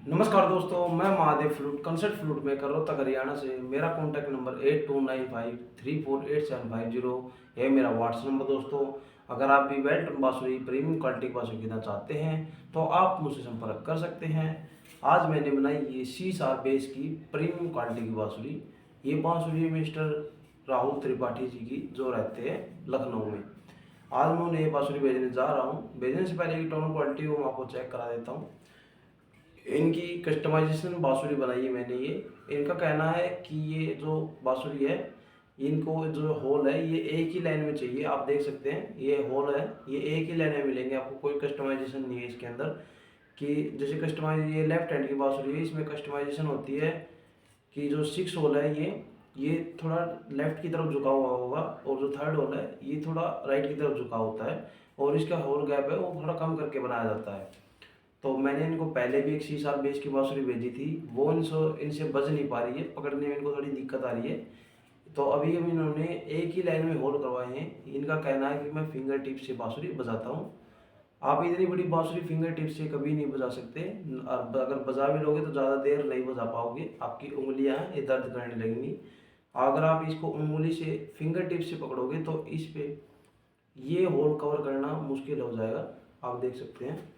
नमस्कार दोस्तों, मैं Mahadev flute concert flute maker Rohtak Haryana से। मेरा कॉन्टैक्ट नंबर 8295348750 है मेरा व्हाट्सएप नंबर। दोस्तों, अगर आप भी वेल टोन बांसुरी प्रीमियम क्वालिटी की बांसुरी खरीदना चाहते हैं तो आप मुझसे संपर्क कर सकते हैं। आज मैंने बनाई ये CSR बेस की प्रीमियम क्वालिटी की बांसुरी। ये बांसुरी मिस्टर राहुल त्रिपाठी जी की, जो रहते हैं लखनऊ में। आज मैं उन्हें ये बांसुरी भेजने जा रहा हूँ। भेजने से पहले की टोन क्वालिटी वो मैं आपको चेक करा देता हूँ। इनकी कस्टमाइजेशन बांसुरी बनाई है मैंने। ये इनका कहना है कि ये जो बांसुरी है, इनको जो होल है ये एक ही लाइन में चाहिए। आप देख सकते हैं ये होल है, ये एक ही लाइन में मिलेंगे आपको, कोई कस्टमाइजेशन नहीं है इसके अंदर। कि जैसे कस्टमाइज ये लेफ्ट हैंड की बांसुरी है, इसमें कस्टमाइजेशन होती है कि जो 6 होल है ये थोड़ा लेफ्ट की तरफ झुका हुआ होगा, और जो 3rd होल है ये थोड़ा राइट की तरफ झुका होता है, और इसका होल गैप है वो थोड़ा कम करके बनाया जाता है। तो मैंने इनको पहले भी एक CSR बेस की बांसुरी भेजी थी, वो इनसे बज नहीं पा रही है, पकड़ने में इनको थोड़ी दिक्कत आ रही है। तो अभी हम इन्होंने एक ही लाइन में होल करवाए हैं। इनका कहना है कि मैं फिंगर टिप से बांसुरी बजाता हूँ। आप इतनी बड़ी बांसुरी फिंगर टिप से कभी नहीं बजा सकते। अगर बजा भी लोगे तो ज़्यादा देर नहीं बजा पाओगे, आपकी उंगलियां ये दर्द करने लगेंगी। अगर आप इसको उंगली से फिंगर टिप से पकड़ोगे तो इस पे ये होल कवर करना मुश्किल हो जाएगा। आप देख सकते हैं,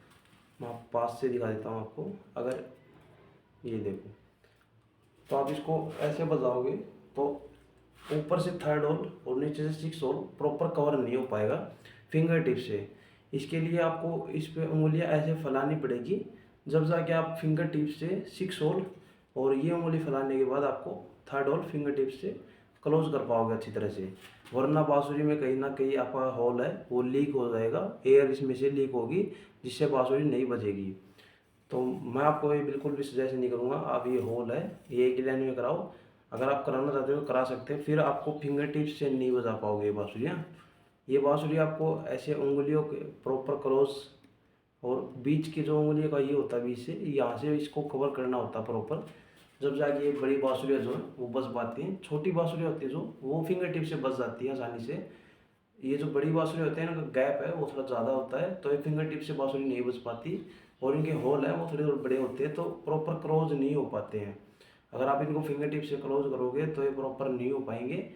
मैं पास से दिखा देता हूँ आपको। अगर ये देखो, तो आप इसको ऐसे बजाओगे तो ऊपर से 3rd होल और नीचे से 6 होल प्रॉपर कवर नहीं हो पाएगा फिंगर टिप से। इसके लिए आपको इस पे उंगलियां ऐसे फैलानी पड़ेगी, जब जाके आप फिंगर टिप से 6 होल और ये उंगली फैलाने के बाद आपको 3rd होल फिंगर टिप से क्लोज कर पाओगे अच्छी तरह से। वरना बांसुरी में कहीं ना कहीं आपका होल है वो लीक हो जाएगा, एयर इसमें से लीक होगी, जिससे बांसुरी नहीं बजेगी। तो मैं आपको ये बिल्कुल भी सजेस्ट नहीं करूँगा। आप ये होल है ये एक ही लाइन में कराओ। अगर आप कराना चाहते हो तो करा सकते हैं, फिर आपको फिंगर टिप्स से नहीं बजा पाओगे ये बांसुरियाँ। ये बांसुरी आपको ऐसे उंगलियों के प्रॉपर क्रॉस, और बीच की जो उंगलियों का ये होता है, बीच से यहाँ से इसको कवर करना होता है प्रॉपर, जब जाके ये बड़ी बांसुरियाँ जो है वो बज पाती हैं। छोटी बांसुरियाँ होती है जो वो फिंगर टिप से बज जाती है आसानी से। ये जो बड़ी बांसुरी होते हैं इनका गैप है वो थोड़ा ज़्यादा होता है, तो ये फिंगर टिप से बांसुरी नहीं बज पाती। और इनके होल हैं वो थोड़े थोड़े बड़े होते हैं, तो प्रॉपर क्लोज नहीं हो पाते हैं। अगर आप इनको फिंगर टिप से क्लोज करोगे तो ये प्रॉपर नहीं हो पाएंगे,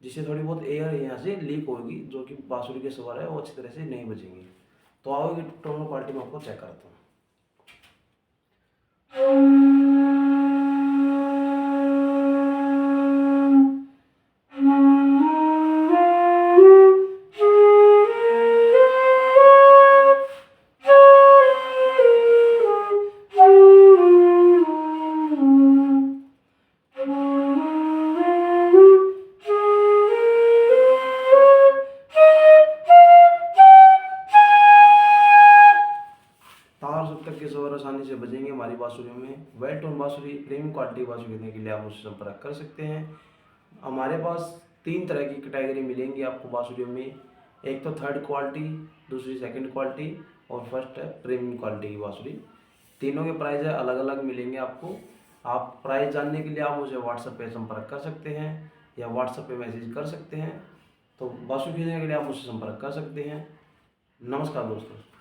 जिससे थोड़ी बहुत एयर यहाँ से लीक होगी, जो कि बांसुरी के स्वर है वो अच्छी तरह से नहीं बजेंगे। तो आओगे टोन क्वालिटी में आपको चेक करता हूँ। तार सुर तक के स्वर आसानी से बजेंगे हमारी बांसुरियों में। वेल टोन बांसुरी प्रीमियम क्वालिटी बांसुरी खरीदने के लिए आप मुझसे संपर्क कर सकते हैं। हमारे पास 3 तरह की कैटेगरी मिलेंगी आपको बांसुरियों में। एक तो 3rd क्वालिटी, दूसरी 2nd क्वालिटी, और फर्स्ट है प्रीमियम क्वालिटी की बांसुरी। तीनों के प्राइस है अलग अलग मिलेंगे आपको। आप प्राइस जानने के लिए आप मुझे व्हाट्सएप पे संपर्क कर सकते हैं या व्हाट्सएप पे मैसेज कर सकते हैं। तो बांसुरी खरीदने के लिए आप मुझसे संपर्क कर सकते हैं। नमस्कार दोस्तों।